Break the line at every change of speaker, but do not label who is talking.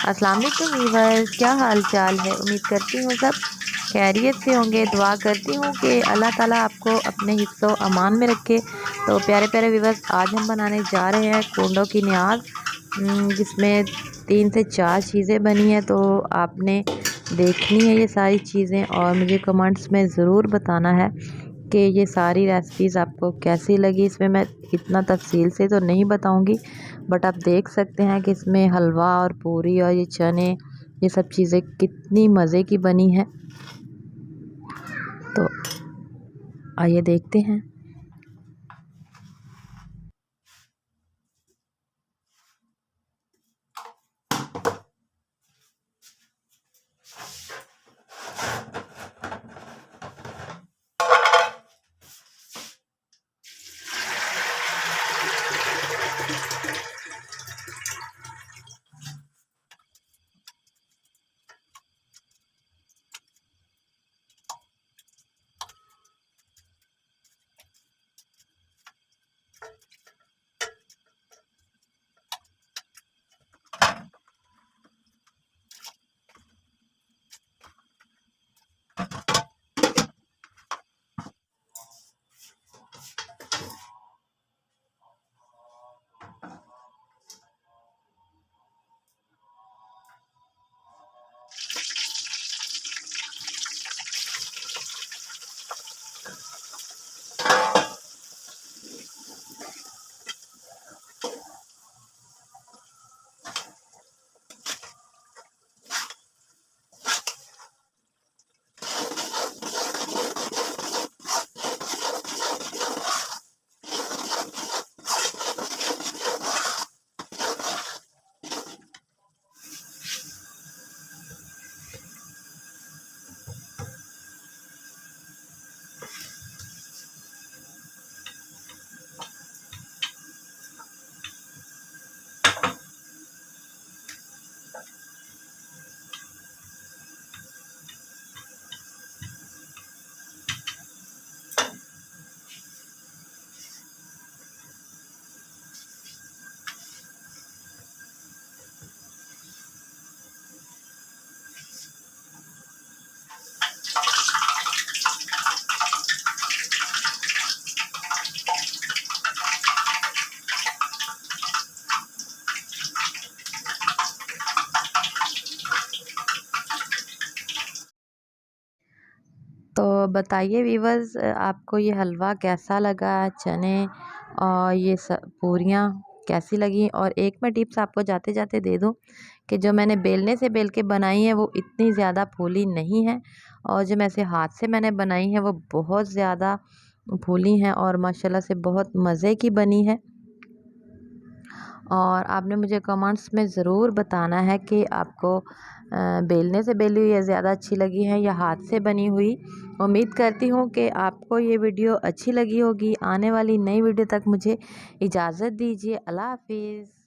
अस्सलाम वालेकुम वीवर्स, क्या हाल चाल है। उम्मीद करती हूँ सब खैरियत से होंगे। दुआ करती हूँ कि अल्लाह ताला आपको अपने हिफ्ज़ो अमान में रखे। तो प्यारे प्यारे वीवर्स, आज हम बनाने जा रहे हैं कुंडों की न्याज, जिसमें 3 से 4 चीज़ें बनी हैं। तो आपने देखनी है ये सारी चीज़ें और मुझे कमेंट्स में ज़रूर बताना है कि ये सारी रेसिपीज़ आपको कैसी लगी। इसमें मैं इतना तफसील से तो नहीं बताऊंगी, बट आप देख सकते हैं कि इसमें हलवा और पूरी और ये चने, ये सब चीज़ें कितनी मज़े की बनी हैं। तो आइए देखते हैं। तो बताइए वीवर्स, आपको ये हलवा कैसा लगा, चने और ये सब पूरियाँ कैसी लगी। और एक मैं टिप्स आपको जाते जाते दे दूं कि जो मैंने बेलने से बेल के बनाई है वो इतनी ज़्यादा फूली नहीं है, और जो मैंने हाथ से मैंने बनाई है वो बहुत ज़्यादा फूली हैं और माशाल्लाह से बहुत मज़े की बनी है। और आपने मुझे कमेंट्स में ज़रूर बताना है कि आपको बेलने से बेली हुई ज़्यादा अच्छी लगी है या हाथ से बनी हुई। उम्मीद करती हूँ कि आपको ये वीडियो अच्छी लगी होगी। आने वाली नई वीडियो तक मुझे इजाज़त दीजिए। अल्लाह हाफिज़।